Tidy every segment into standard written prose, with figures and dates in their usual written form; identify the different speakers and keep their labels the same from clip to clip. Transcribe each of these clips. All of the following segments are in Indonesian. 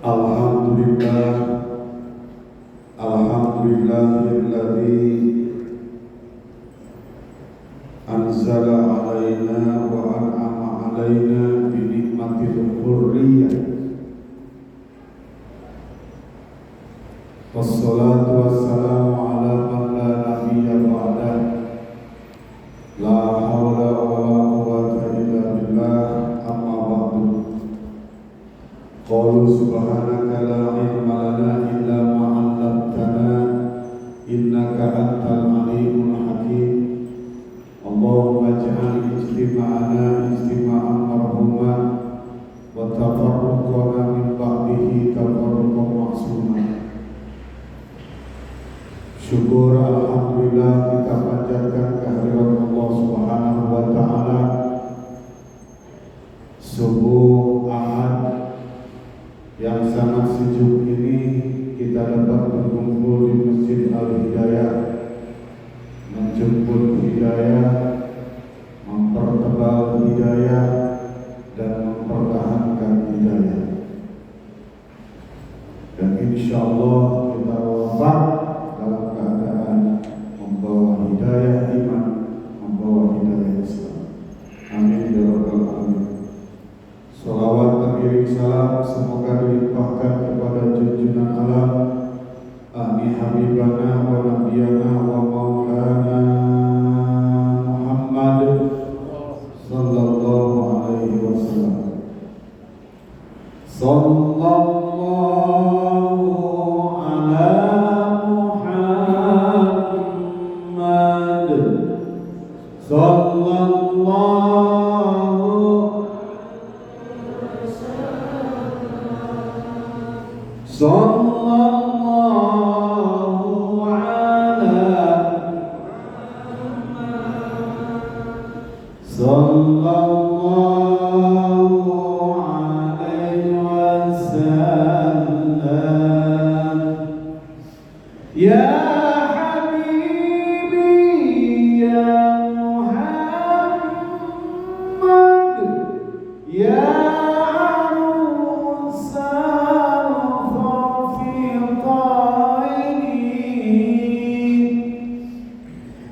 Speaker 1: Alhamdulillah, alhamdulillahilladzi anzala alaina wa an'ama alaina bi nikmatil hurriyah. Wassalatu wassalamu ala man la nabiyya ba'dah. La hawla wa la quwwata illa billah. Amma ba'du. Qalu subhanaka la ilma lana illa ma 'allamtana innaka antal alimul hakim. Allahumma ij'al ijtima'ana ijtima'an marhuma wa tafarruqana min ba'dihi tafarruqan ma'suma. Syukur alhamdulillah kita panjatkan kehadirat Allah Subhanahu wa taala. Subuh Ahad yang sangat sejuk ini kita dapat berkumpul di Masjid Al-Hidayah, menjemput hidayah, mempertebal hidayah, dan mempertahankan hidayah. Dan insyaallah kita wafat dalam keadaan membawa hidayah iman, membawa hidayah Islam. Amin ya rabbal alamin. Salawat teriring salam semoga dilimpahkan kepada junjungan alam Ani Habibana wa Nabiyana wa Maulana Muhammad sallallahu alaihi wasallam. Sallallahu ala Muhammad sallallahu sallallahu ala sallallahu alaihi wasallam. Ya habibi ya Muhammad ya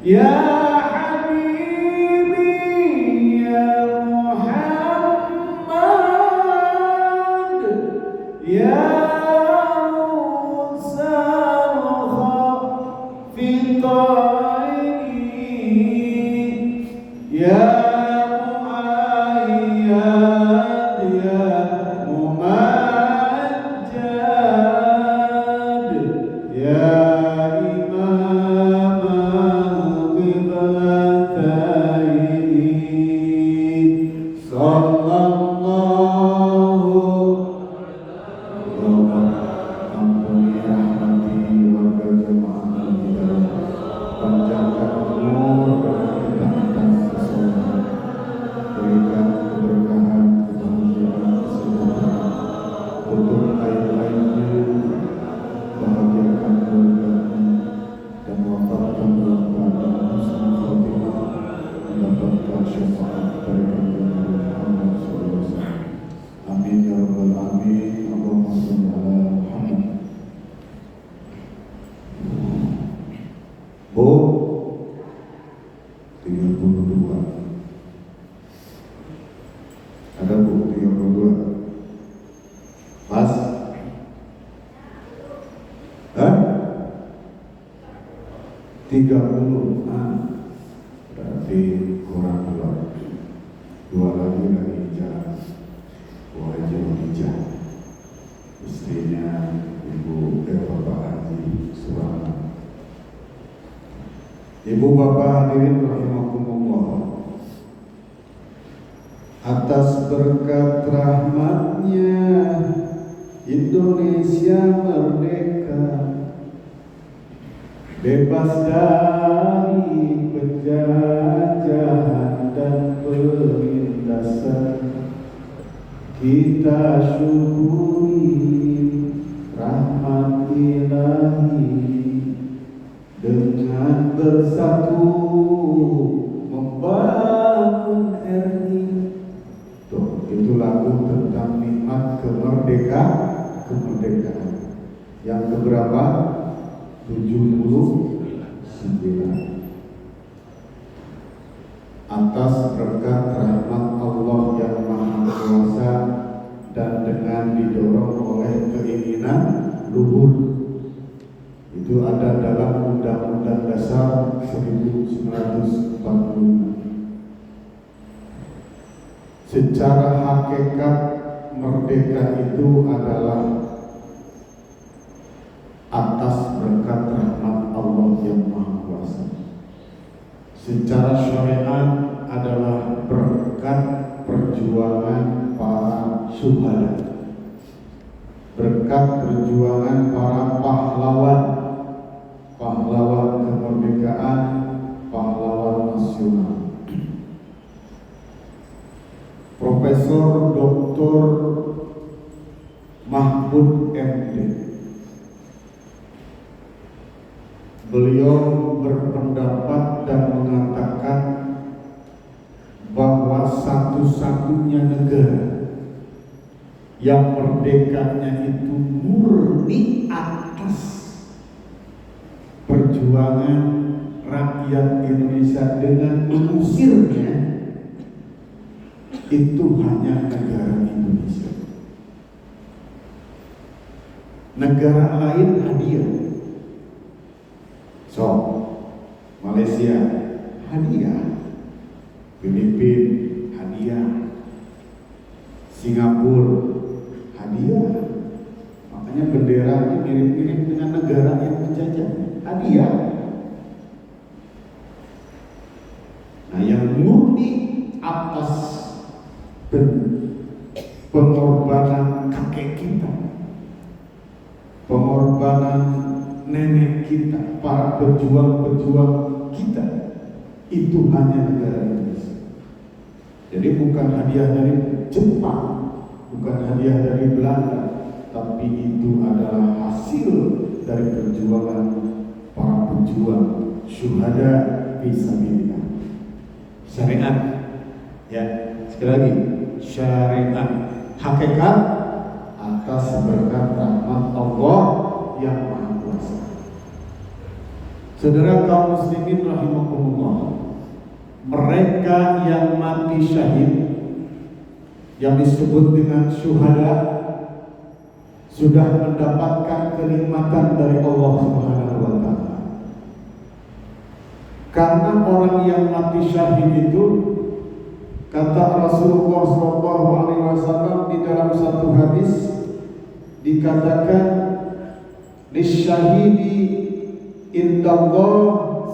Speaker 1: Ya habibi ya Muhammad ya rusal khafitaini ya muayyad ya mumajjad ya Ada buku 32 Pas? Hah? 30 berarti kurang 2 lagi jalan Bu Haji Khadijah, istrinya Bapak Haji Surana. Ibu bapak hadirin rahimakumullah, atas berkat rahmatnya Indonesia merdeka, bebas dari penjajahan dan penindasan. Kita syukuri rahmat ilahi dengan bersatu membangun RI. Tuh, itu lagu tentang nikmat kemerdekaan. kemerdekaan. Yang keberapa? 79. Atas berkat rahmat Allah yang Maha Kuasa dan dengan didorong oleh keinginan luhur, itu ada dalam Undang-Undang Dasar 1945. Secara hakikat merdeka itu adalah atas berkat rahmat Allah yang Maha Kuasa. Secara syariat adalah berkat perjuangan para syuhada, berkat perjuangan para pahlawan kemerdekaan, pahlawan nasional. Profesor Dr. Mahfud MD, beliau berpendapat dan mengatakan bahwa satu-satunya negara yang merdekanya itu murni atas perjuangan rakyat Indonesia dengan mengusirnya, itu hanya negara Indonesia. Negara lain hadiah. So, Malaysia hadiah, Filipina hadiah, Singapura hadiah. Makanya benderanya mirip-mirip dengan negara yang menjajah, hadiah. Nah, yang murni atas pengorbanan kakek kita, pengorbanan nenek kita, para pejuang-pejuang kita, itu hanya negara Indonesia. Jadi bukan hadiah dari Jepang, bukan hadiah dari Belanda, tapi itu adalah hasil dari perjuangan para pejuang syuhada fisabilillah. Syariat, ya, sekali lagi, syariat hakikat atas berkat rahmat Allah yang Maha Kuasa. Saudara kaum muslimin rahimakumullah, mereka yang mati syahid, yang disebut dengan syuhada, sudah mendapatkan kenikmatan dari Allah Subhanahu wa Ta'ala. Karena orang yang mati syahid itu, kata Rasulullah SAW di dalam satu hadis, dikatakan lisyahidi indallah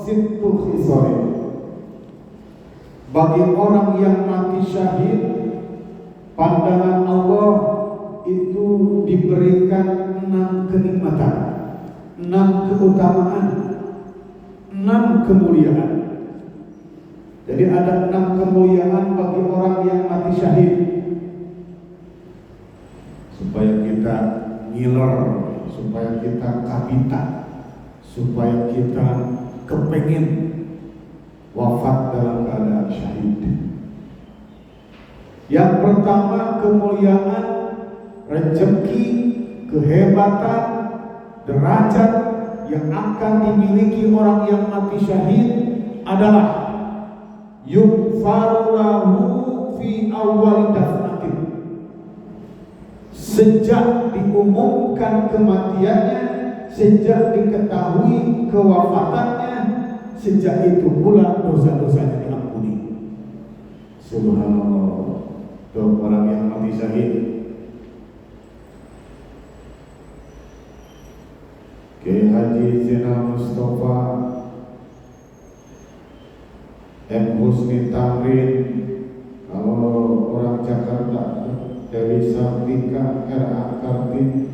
Speaker 1: sittu khisalin. Bagi orang yang mati syahid, pandangan Allah itu diberikan 6 kenikmatan, 6 keutamaan, 6 kemuliaan. Jadi ada 6 kemuliaan bagi orang yang mati syahid. Supaya kita ngiler, supaya kita kabita, supaya kita kepengin wafat dalam keadaan syahid. Yang pertama, kemuliaan, rezeki, kehebatan, derajat yang akan dimiliki orang yang mati syahid adalah yughfaru lahu fi awwal dafnatin. Sejak diumumkan kematiannya, sejak diketahui kewafatannya, sejak itu pula dosa-dosanya diampuni. Subhanallah. Tuh orang yang mati syahid. Kiai Haji Zainal Mustafa M. Husni Tamrin, kalau orang Jakarta Dewi Sartika, R.A. Kartini,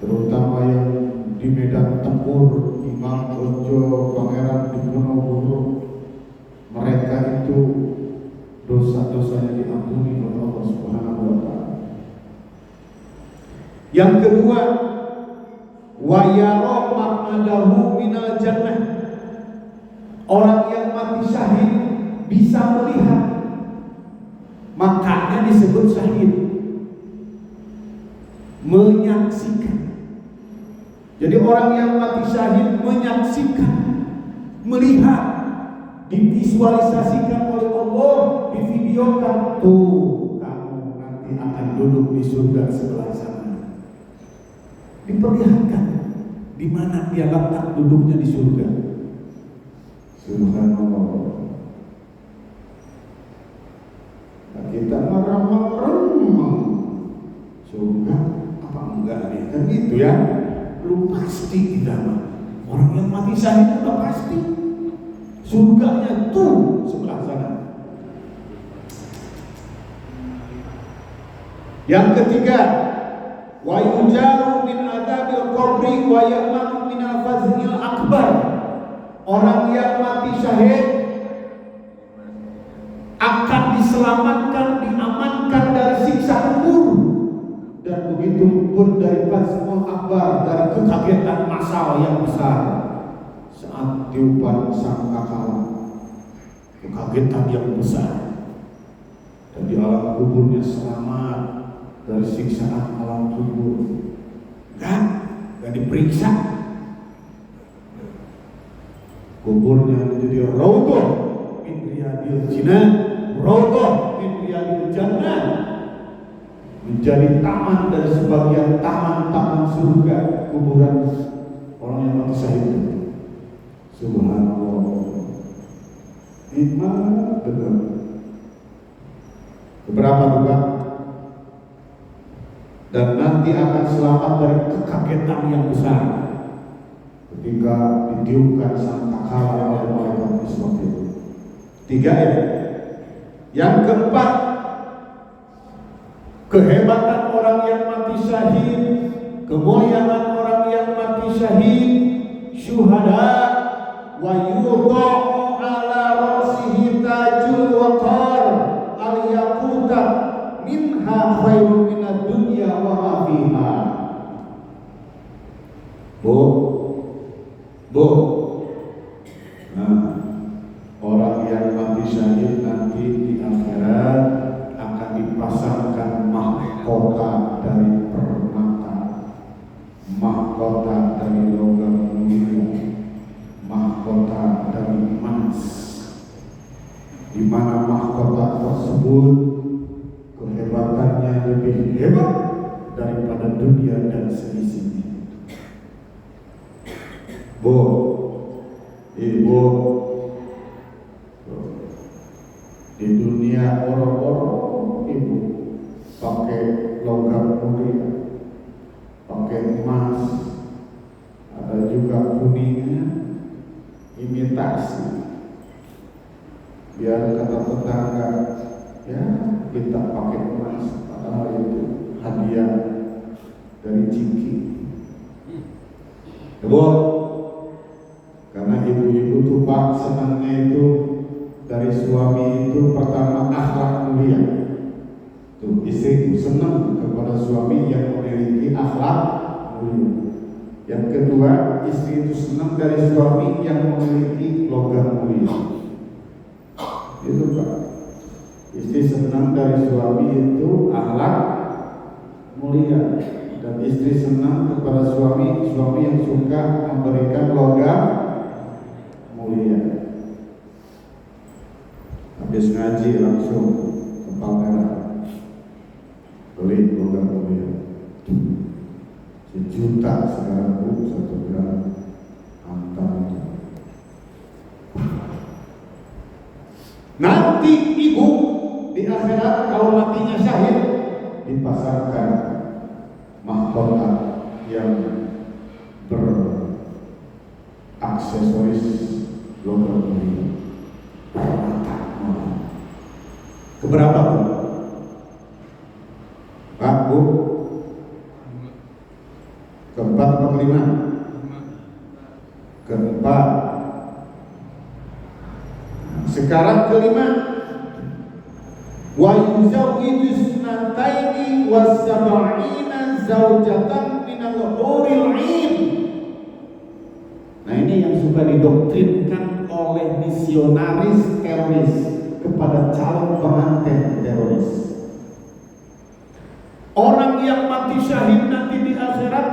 Speaker 1: terutama yang di medan tempur, Imam Ojo, Pangeran Diponegoro, mereka itu dosa-dosanya diampuni oleh Allah Subhanahu wa Ta'ala. Yang kedua, wa yara maq'adahu minal jannah. Orang yang mati syahid bisa melihat, makanya disebut syahid. menyaksikan. Jadi orang yang mati syahid menyaksikan, melihat, divisualisasikan oleh Allah, divideokan. Tuh, kamu nanti akan duduk di surga sebelah sana. Diperlihatkan di mana dia letak duduknya di surga. Subhanallah. Kita marah-marah, surga apa enggak nih? Kan gitu ya. Belum pasti kita mah. Orang yang mati syahid udah pasti. Surganya tuh sebelah sana. Yang ketiga, wa yujaru min adabil qabri wa ya'manu min al-fazil akbar. Orang yang mati syahid akan diselamatkan, diamankan dari siksa kubur, dan begitu pun dari fazil akbar, dari kekagetan massal yang besar saat tiupan sangkakala, kekagetan yang besar. Dan di alam kuburnya selamat dari siksaan alam kubur, gak diperiksa. Kuburnya menjadi raudhah min riyadil jinan, raudhah min riyadil jannah, menjadi taman dari sebagian taman-taman surga kuburan orang yang mati syahid. Subhanallah, nikmat benar. Beberapa juga, dan nanti akan selamat dari kekagetan yang besar ketika ditiupkan sangkakala oleh malaikat Israfil. 3 ya. Yang keempat, kehebatan orang yang mati syahid, kemuliaan orang yang mati syahid, syuhada, wa yudha'u ala ra'sihi tajul waqar al-yaquta minha khairun minad dunya wa ma fiha. Bu. Nah, orang yang mati syahid nanti di akhirat akan dipasangkan mahkota dari permata, mahkota dari logam mulia, mahkota dari emas, di mana mahkota tersebut kehebatannya lebih hebat daripada dunia dan seisinya. Bu, ibu, di dunia orang-orang ibu pakai logam mulia, pakai emas, ada juga kuningnya, imitasi. Biar kata tetangga, ya kita pakai emas, padahal itu hadiah dari Ciki. Ibu, karena ibu-ibu tuh pak senangnya itu dari suami itu pertama akhlak mulia. Tuh istri itu senang kepada suami yang memiliki akhlak mulia. Yang kedua, istri itu senang dari suami yang memiliki logam mulia. Itu pak. Istri senang dari suami itu akhlak mulia, dan istri senang kepada suami yang suka memberikan logam mulia. Habis ngaji langsung ke Palmerah beli logam mulia 1 juta sekarang bu, 1 gram antar itu. Nanti ibu di akhirat kalau matinya syahid dipasarkan mahkota yang beraksesoris logam mulia. Keberapa bu? Pak bu? Keempat atau kelima? Keempat. Sekarang kelima. Wa yuzawwiju sunataini wa sab'ina zaujatan minal huril 'ain. Nah ini yang suka didoktrinkan oleh misionaris teroris kepada calon pengantin teroris. Orang yang mati syahid nanti di akhirat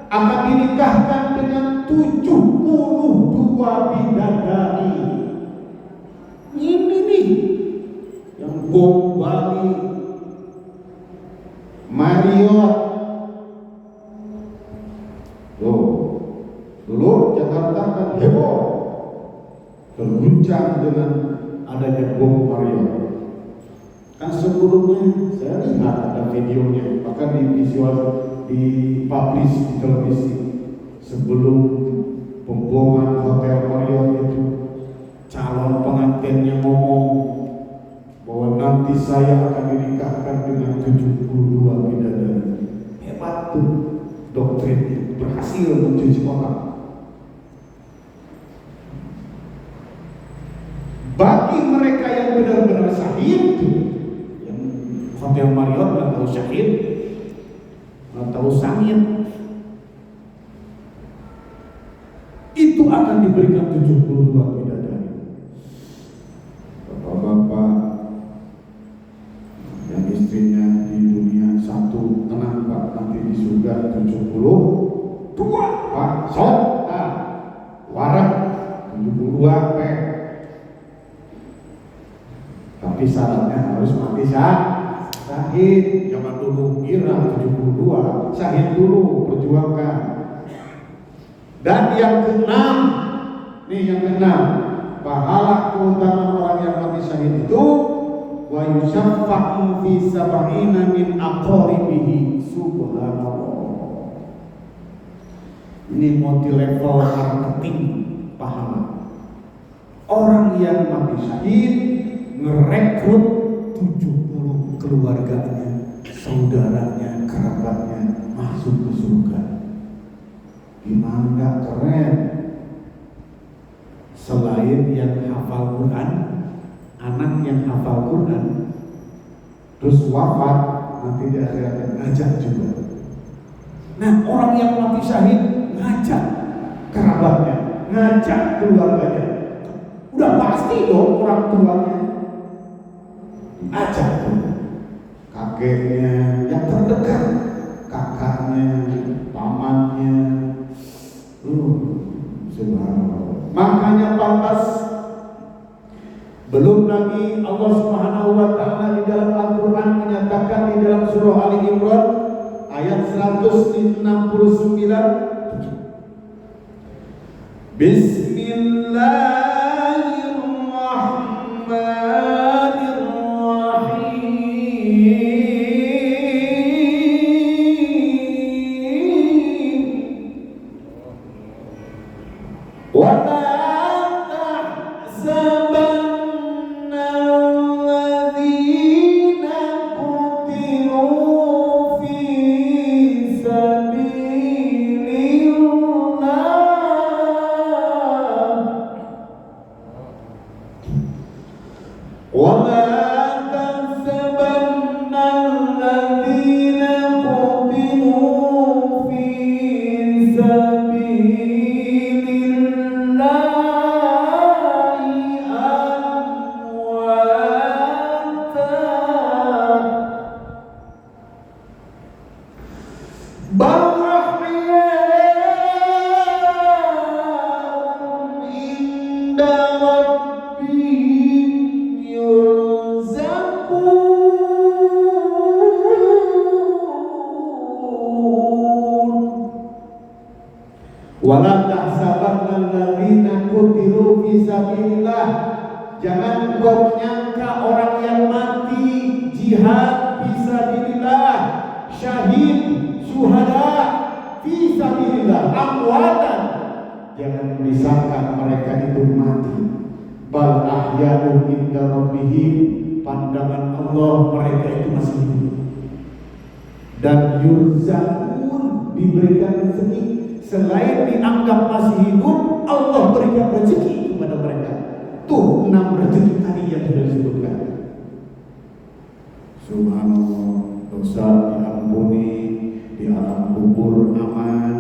Speaker 1: akan dinikahkan dengan 72 bidadari. Ini nih yang bom Bali, Marriott. Loh, dulu Jakarta kan heboh, terguncang dengan adanya bom Marriott. Kan sebelumnya saya lihat ada videonya, bahkan di visual dipublish di televisi. Sebelum pemboman hotel Marriott itu, calon pengantinnya ngomong bahwa nanti saya akan dinikahkan dengan 72 bidadari. Hebat tuh doktrinnya, berhasil mencuci otak. Bagi mereka yang benar-benar syahid, yang hotel Marriott nggak tahu syahid, nggak tahu sangit, itu akan diberikan 72 bidadari. Bapak-bapak yang istrinya di dunia satu, tenang Pak, nanti di surga 72 Pak, sok, warak 72 P. Tapi syaratnya harus mati syahid. Jangan dulu kira 72, syahid dulu, perjuangkan. Dan yang keenam, nih yang keenam, pahala keutamaan orang yang mati syahid itu wa yushaffa'u fi sab'ina min aqaribihi. Subhanallah. Ini multi level marketing pahala. Orang yang mati syahid ngerekrut 70 keluarganya, saudaranya, kerabatnya masuk ke surga. Gimana gak keren? Selain yang hafal Quran, anak yang hafal Quran terus wafat, nanti di akhirat ngajak juga. Nah, orang yang mati syahid ngajak kerabatnya, ngajak keluarganya. Udah pasti dong orang tuanya ajak tuh, kakeknya yang terdekat, kakaknya, pamannya. Subhanallah. Makanya pantas. Belum lagi Allah Subhanahu wa taala di dalam Al-Qur'an menyatakan di dalam surah Ali Imran ayat 169, wala tahsabanna alladzina qutilu fi sabilillah. Jangan engkau menyangka orang yang mati jihad fi sabilillah, syahid, syuhada fi sabilillah, amwatan, jangan disangka mereka itu mati. Bal ahya'un inda rabbihim, pandangan Allah mereka itu masih hidup. Dan yurzaqun, diberikan rezeki. Selain dianggap masih hidup, Allah berikan rezeki kepada mereka. Tuh 6 rezeki tadi yang sudah disebutkan. Subhanallah, dosa diampuni, di alam kubur aman,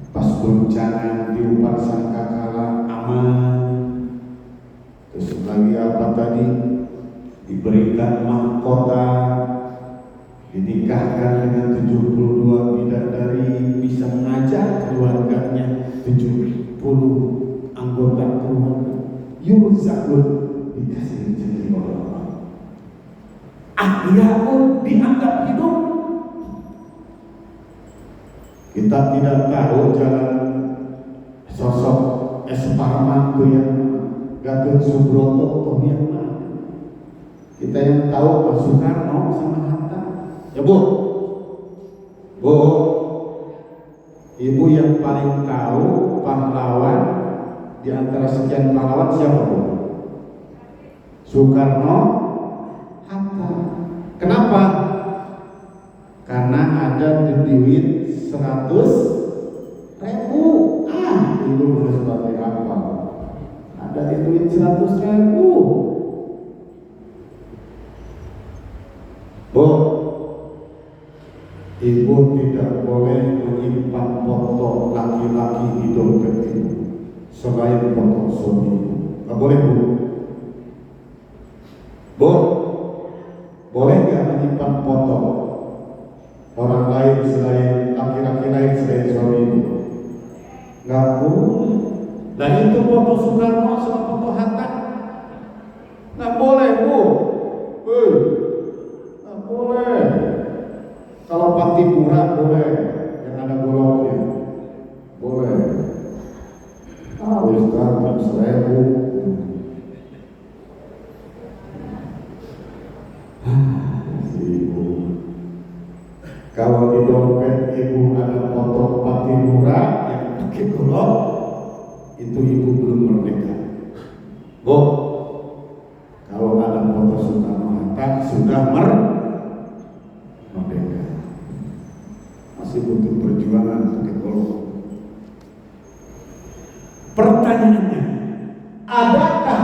Speaker 1: pas goncangan diupar sangkakala aman. Terus lagi apa tadi? Diberikan mahkota dinikahkan dengan 72 bidadari, bisa mengajak keluarganya 70 anggota keluarga. Yurzakun, dikasih rezeki oleh Allah. Ahyaun, dianggap hidup. Kita tidak tahu jalan sosok S. Parman itu yang Gatot Subroto atau yang mana. Kita yang tahu Pak Soekarno sama Hatta. Ya Bu, Ibu yang paling tahu pahlawan di antara sekian pahlawan siapa Bu? Soekarno, Hatta. Kenapa? Karena ada duit 100.000. Ibu udah sebagai apa? Ada duit 100.000. Bu, Ibu tidak boleh menyimpan foto laki-laki di dompet Ibu selain foto suami Ibu. Gak boleh Bu. Bu, boleh gak menyimpan foto orang lain selain laki-laki lain selain suami Ibu? Gak boleh. Dan itu foto Soekarno sama foto Hatta. Gak boleh Bu. Gak boleh. Kalau Pati Murah boleh, yang ada goloknya boleh. Ustaz 100.000. Ibu, kalau di dompet Ibu ada foto Pati Murah yang pakai golok, itu Ibu belum merdeka. Bu, kalau ada foto Soekarno Hatta sudah merdeka. Masih butuh perjuangan pakai golok. Pertanyaannya, adakah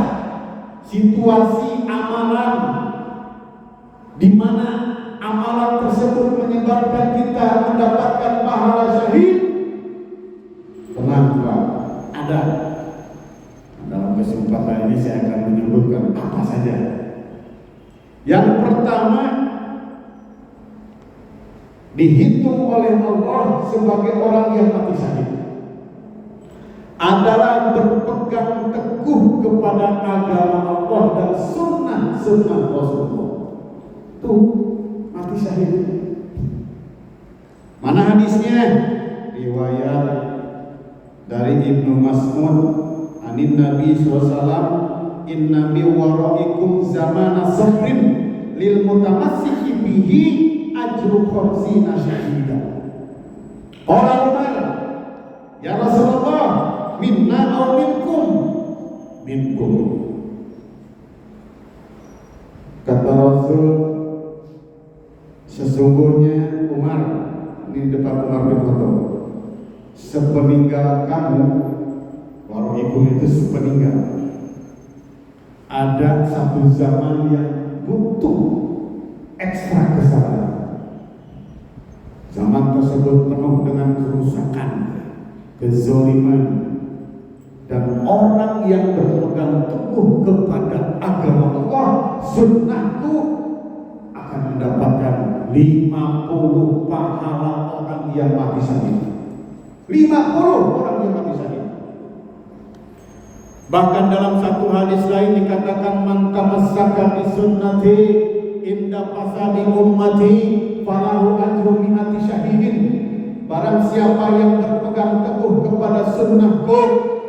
Speaker 1: situasi amalan di mana amalan tersebut menyebabkan kita mendapatkan pahala syahid? Kenapa? Ada. Dalam kesempatan ini saya akan menyebutkan apa saja. Yang pertama, dihitung oleh Allah sebagai orang yang mati syahid adalah berpegang teguh kepada agama Allah dan sunnah Rasulullah. Itu mati syahid. Mana hadisnya? Riwayat dari Ibnu Mas'ud anin Nabi SAW, inna mi waraikum zamana sabrin lil mutamassiki bihi ajru khamsina syahida. Qala Umar, ya Rasulullah, minna aw minkum? Minkum. Kata Rasul, sesungguhnya Umar, ini depan Umar bin Khattab, sepeninggal kamu, waraikum itu sepeninggal, ada satu zaman yang butuh ekstra kesabaran. Zaman tersebut penuh dengan kerusakan, kezaliman, dan orang yang berpegang teguh kepada agama Allah, sunnahku, akan mendapatkan 50 pahala orang yang mati syahid. 50 orang yang mati syahid. Bahkan dalam satu hadis lain dikatakan, man tamassaka bi sunnati inda fasadi ummati falahu ajru mi'ati syahidin. Barang siapa yang berpegang teguh kepada sunnahku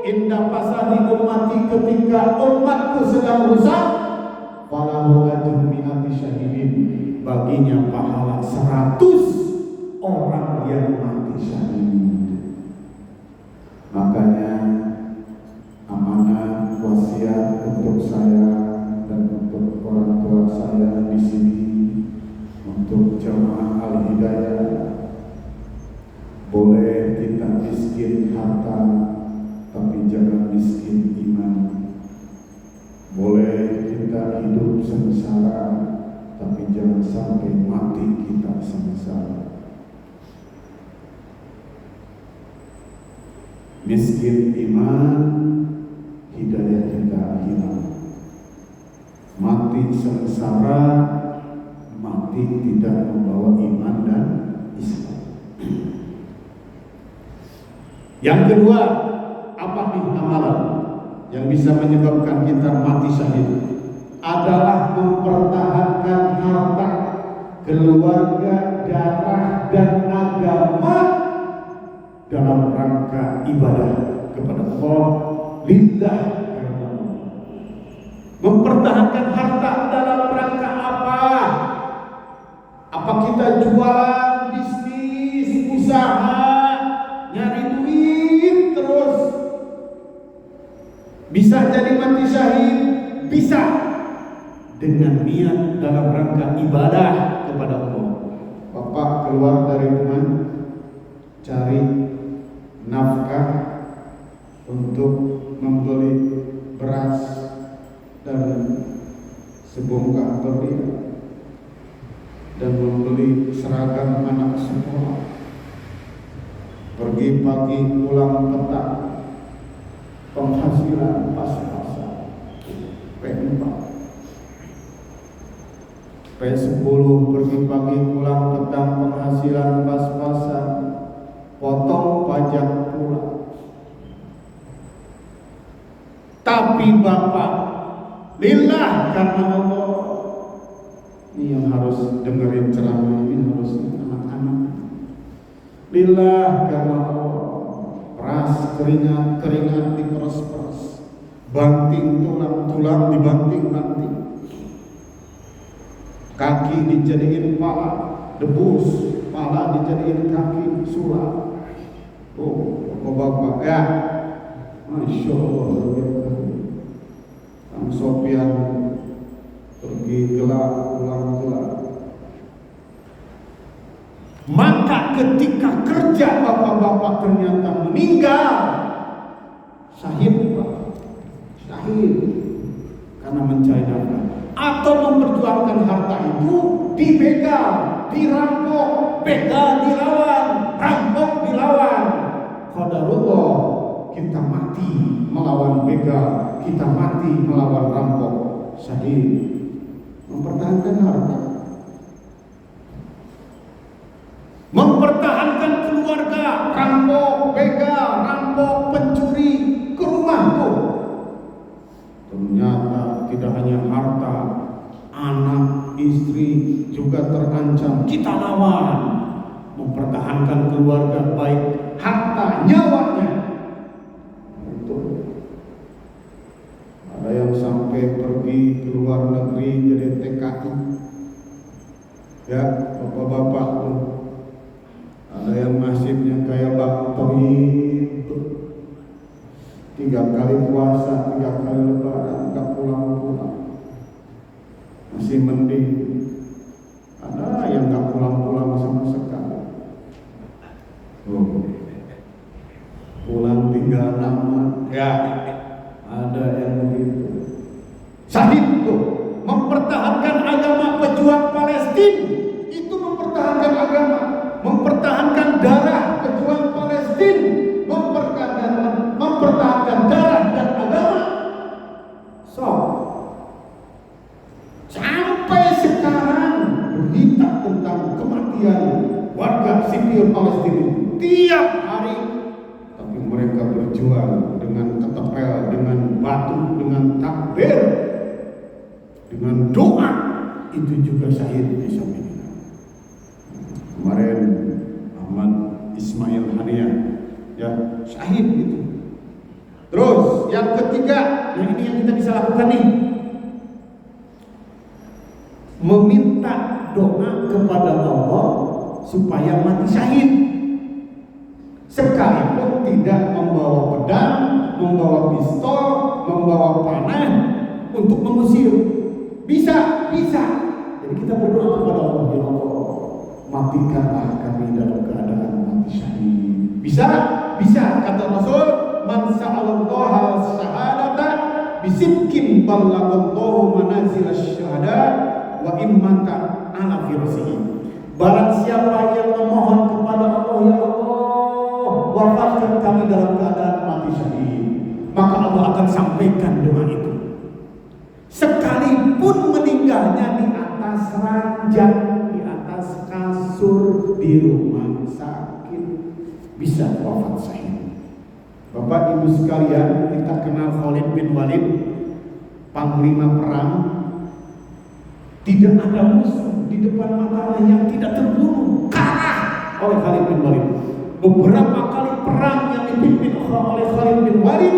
Speaker 1: inda fasadi ummati, ketika umatku sedang rusak, falahu ajru mi'ati syahidin, baginya pahala 100 orang yang mati syahid. Makanya amanah wasiat untuk saya dan untuk orang tua saya di sini, untuk jamaah Al-Hidayah, boleh kita miskin harta, tapi jangan miskin iman. Boleh kita hidup sengsara, tapi jangan sampai mati kita sengsara. Miskin iman, hidayah kita hilang. Mati sengsara, mati mati tidak membawa iman dan Islam. Yang kedua, apa nih amalan yang bisa menyebabkan kita mati syahid? Adalah mempertahankan harta, keluarga, darah, dan agama dalam rangka ibadah kepada Allah, lillah. Mempertahankan harta dalam rangka apa? Apa kita jualan, bisnis, usaha, nyari duit terus? Bisa jadi mati syahid, bisa dengan niat dalam rangka ibadah kepada Allah. Bapak keluar dari rumah cari nafkah untuk membeli beras dan sebongkah tortilla dan membeli seragam anak sekolah. Pergi pagi pulang petang, penghasilan pas-pasan P4 P10, pergi pagi pulang petang, penghasilan pas-pasan, potong pajak pulang. Tapi Bapak lillah, karena Allah. Ini yang harus dengerin ceramah ini, harusnya anak-anak. Lillah, karena Allah. Peras, keringat diperas-peras, banting tulang dibanting-banting, kaki dijadiin pala, debus, pala dijadiin kaki, sulap. Oh, Bapak ya, Masya Allah. Kang Sofian pergi gelap, pulang gelap. Maka ketika kerja bapak-bapak ternyata meninggal, syahid Pak, syahid karena mencari nafkah, atau memperjuangkan harta itu dibegal, dirampok, begal dilawan, rampok dilawan. Qadarullah, kita mati melawan begal, kita mati melawan rampok, syahid. Mempertahankan harta, mempertahankan keluarga, rampok, begal, rampok, pencuri ke rumahku. Ternyata tidak hanya harta, anak, istri juga terancam. Kita lawan, mempertahankan keluarga, baik harta, nyawanya. Itu ada yang sampai pergi ke luar negeri jadi TKI. Ya, bapak-bapak tuh. Ada yang nasibnya kayak Bang Tohid, 3 kali puasa, 3 kali lebaran, gak pulang-pulang, masih mending. Ada yang gak pulang-pulang sama sekali. Pulang tinggal nama, ya ada yang begitu. Syahid tuh mempertahankan agama, pejuang Palestina itu mempertahankan agama, mempertahankan darah pejuang Palestina, mempertahankan darah dan agama. So, sampai sekarang berita tentang kematian warga sipil Palestina tiap hari, tapi mereka berjuang dengan ketepel, dengan batu, dengan takbir, dengan doa. Itu juga syahid di samping. Kemarin Ahmad Ismail Hania, ya syahid itu. Terus yang ketiga, yang ini yang kita bisa lakukan nih, meminta doa kepada Allah supaya mati syahid, sekalipun tidak membawa pedang, membawa pistol, membawa panah untuk mengusir. Bisa. Jadi kita berdoa kepada Allah, ya Allah, matikanlah kami dalam keadaan mati syahid. Bisa. Kata Rasul, man sa'alallaha syahadata bisidqin ballaghallahu manazil syuhada wa immata ala firasihi. Barang siapa yang memohon kepada Allah, ya Allah, wafatkan kami dalam keadaan mati syahid, maka Allah akan sampaikan doa itu. Sekalipun meninggalnya di atas ranjang di rumah sakit bisa wafat syahid. Bapak Ibu sekalian, kita kenal Khalid bin Walid, panglima perang. Tidak ada musuh di depan matanya yang tidak terbunuh, kalah oleh Khalid bin Walid. Beberapa kali perang yang dipimpin oleh Khalid bin Walid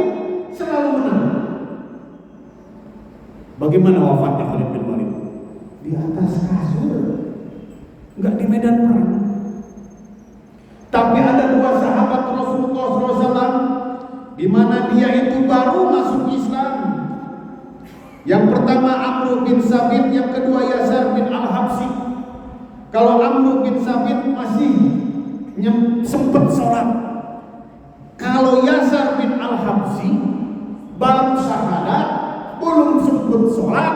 Speaker 1: selalu menang. Bagaimana wafatnya Khalid bin Walid? Di atas kasur, enggak di medan perang. Tapi ada dua sahabat Rasulullah SAW di mana dia itu baru masuk Islam. Yang pertama Amr bin Sabit, yang kedua Yasar bin Al-Habsi. Kalau Amr bin Sabit masih sempat sholat. Kalau Yasar bin Al-Habsi baru syahadat, belum sempat sholat,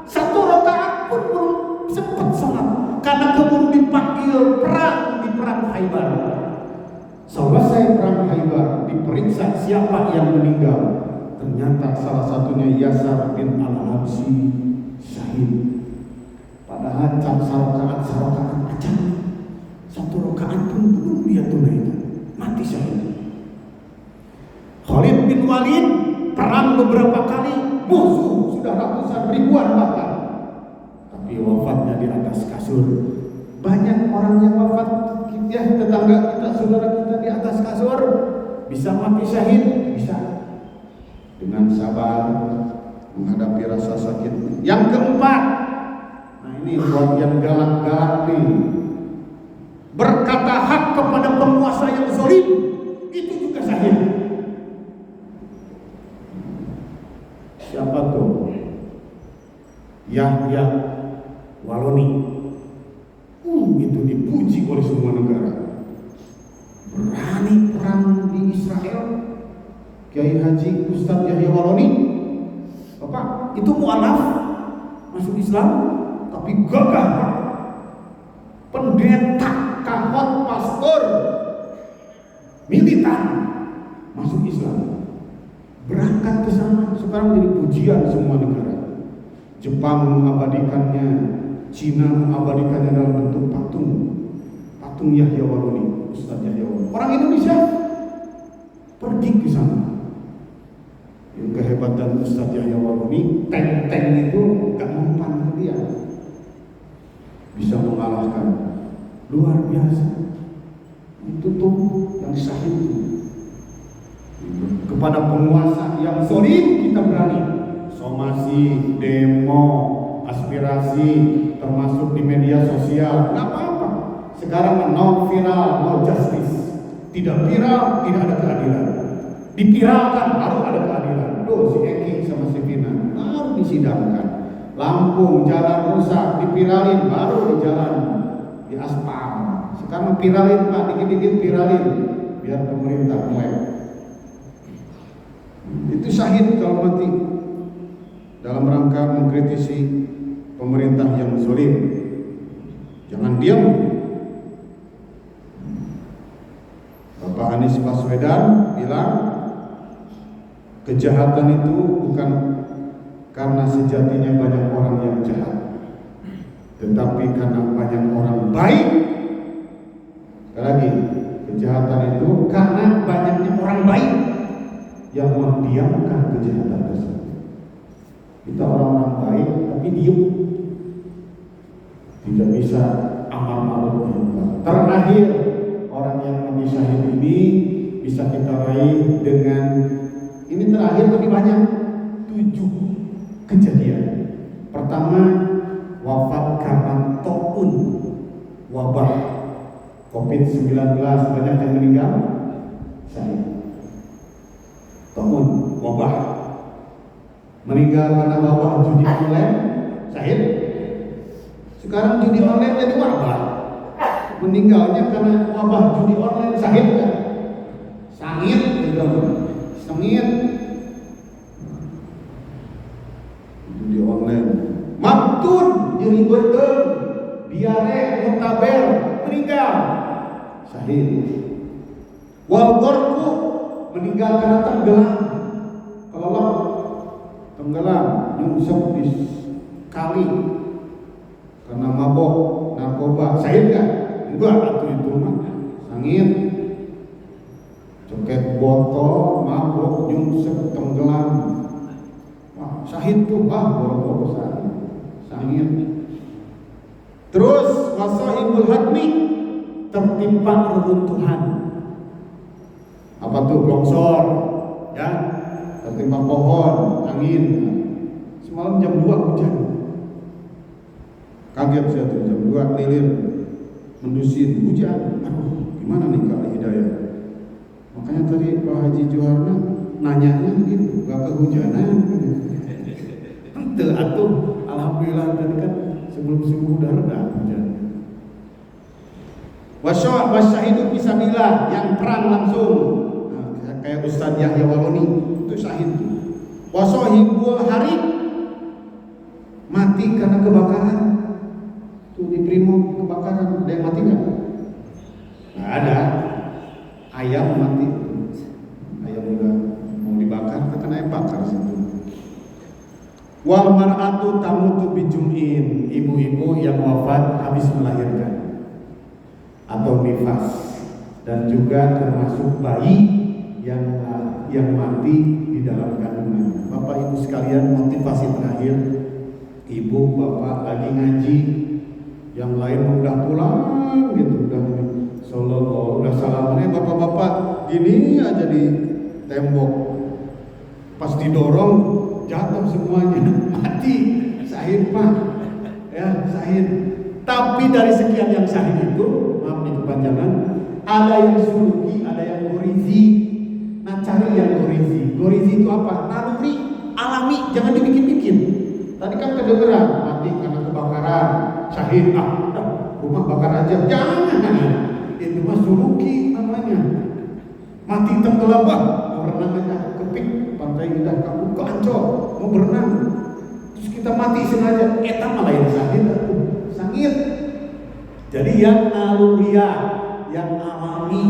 Speaker 1: satu rakaat pun belum sempat sholat, karena keburu dipanggil perang di perang Khaybar. Selesai perang Khaybar, diperiksa siapa yang meninggal. Ternyata salah satunya Yasar bin Al-Habsi syahid. Padahal sarokaat aja, satu rakaat pun belum dia tunaikan, mati syahid. Khalid bin Walid perang beberapa kali, musuh sudah ratusan ribuan bahkan, tapi wafatnya di atas kasur. Banyak orang yang wafat, ya tetangga kita, saudara kita di atas kasur, bisa mati syahid, bisa dengan sabar menghadapi rasa sakit. Yang keempat, nah ini buat yang galak-galak nih, berkata hak kepada penguasa yang zalim, itu juga syahid. Siapa tuh? Yahya Waloni. Itu dipuji oleh semua negara. Berani perang di Israel. Kiai Haji Ustadz Yahya Waloni, Bapak, itu mu'alaf masuk Islam, tapi gagah, pendeta, kahot, pastor, militan masuk Islam, berangkat ke sana, sekarang jadi pujian semua negara. Jepang mengabadikannya, Cina mengabadikannya dalam bentuk patung Yahya Waloni, Ustadz Yahya Waloni. Orang Indonesia pergi ke sana. Yang kehebatan Ustadz Yahya Waloni, tank itu gak mempan ke dia, bisa mengalahkan, luar biasa. Itu tuh yang syahid itu. Kepada penguasa yang zalim kita berani somasi, demo, aspirasi, termasuk di media sosial, gak apa-apa. Sekarang no viral, no justice. Tidak viral, tidak ada keadilan. Dipiralkan, baru ada keadilan. Loh, si Eki sama si Vina baru disidangkan. Lampung jalan rusak, dipiralin, baru di jalan, di aspal. Sekarang piralin Pak, dikit-dikit piralin, biar pemerintah melek. Itu syahid kalau mati dalam rangka mengkritisi pemerintah yang zalim. Jangan diam. Bapak Anies Baswedan bilang, kejahatan itu bukan karena sejatinya banyak orang yang jahat, tetapi karena banyak orang baik. Lagi, kejahatan itu karena banyaknya orang baik yang mendiamkan kejahatan tersebut. Kita orang-orang baik tapi diam, tidak bisa amar ma'ruf nahi munkar. Terakhir, orang yang mati syahid ini bisa kita raih dengan, ini terakhir tapi banyak, 7 kejadian. Pertama, wafat karena taun, wabah COVID-19, banyak yang meninggal syahid. Taun, wabah, meninggal karena wabah judi online, syahid. Sekarang judi online jadi wabah, meninggalnya karena wabah judi online, syahid kan? Sangit juga, sengit. Judi online, maktun, nyeri betul, diare, mutaber, meninggal, syahid. Walgorku, meninggal karena tenggelam, kelelep, tenggelam, nyungsep di kali karena mabok narkoba, syahid kan? Enggak, atuh itu mah sangit. Coket botol, mabok, nyungsep, tenggelam. Wah, syahid tuh, boro-boro sangit. Terus wasahibul hadmi, tertimpa reruntuhan. Apa tuh? Longsor, ya, tertimpa pohon, angin. Semalam jam 2 hujan. Kaget saya tuh, jam 2 lilir mendusin hujan. Aduh, gimana nih kali hidayah? Makanya tadi Pak Haji Juwarna nanyanya gitu, gak kehujanan. Ente atuh, alhamdulillah tadi kan sebelum subuh udah reda hujan. Wasyahidu fisabilillah, yang perang langsung. Nah, kayak Ustadz Yahya Waloni itu syahid. Wasahibul harib, mati karena kebakaran. Tuh di Primo kebakaran, ada yang mati nggak? Nggak ada. Ayam mati, ayam udah mau dibakar, kena ayam bakar situ. Wal mar'atu tamutu bijum'in, ibu-ibu yang wafat habis melahirkan atau nifas, dan juga termasuk bayi yang mati di dalam kandungan. Bapak Ibu sekalian, motivasi terakhir, ibu bapak lagi ngaji, yang lain udah pulang gitu, udah salamannya bapak-bapak gini aja di tembok, pas didorong jatuh semuanya, mati. Syahid Pak, ya syahid. Tapi dari sekian yang syahid itu, maaf nih kepanjangan, ada yang suluki, ada yang gorizi. Nah, cari yang gorizi. Gorizi itu apa? Naluri alami, jangan dibikin-bikin. Tadi kan kedengeran mati karena kebakaran, syahid. Rumah bakar aja, jangan. Itu mah suluki namanya. Mati tenggelam, mau renang aja, kepik pantai kita kamu ke Ancol, mau berenang, terus kita mati sengaja, eta malah yang syahid, sangit. Jadi yang naluria, yang alami,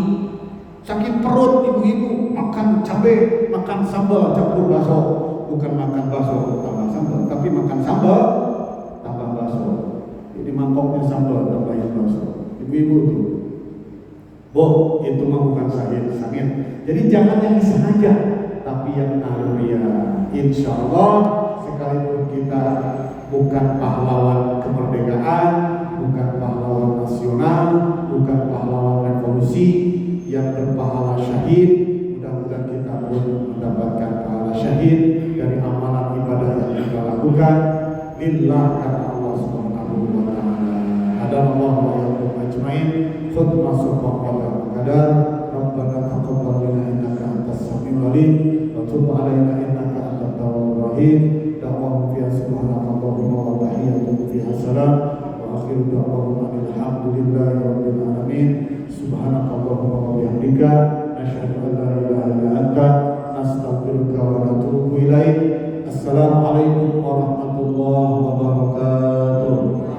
Speaker 1: sakit perut ibu-ibu makan cabai, makan sambal campur bakso, bukan makan bakso tambah sambal, tapi makan sambal tambah bakso. Jadi mangkoknya sambal tambahin bakso, ibu-ibu tuh. Itu mah bukan sangit. Jadi jangan yang disengaja, tapi yang naluria. Insya Allah, sekalipun kita bukan pahlawan kemerdekaan, bukan pahlawan nasional, bukan pahlawan revolusi, yang berpahala syahid, mudah-mudahan kita pun mendapatkan pahala syahid dari amalan ibadah yang kita lakukan lillah, karena Allah Subhanahu wa taala. Hadallahu wa iyyakum ajmain. Khutbah subhanahu qadar. Rabbana taqabbal minna innaka antas samiul alim wa tub alaina innaka antat tawwabur rahim. Da'wahum fiha subhanakallahumma wa tahiyyatuhum fiha salam wa akhiru da'wahum alhamdulillahi rabbil alamin. Subhanakallahumma wa bihamdika asyhadu an la ilaha illa anta astaghfiruka wa atubu ilaik. Assalamualaikum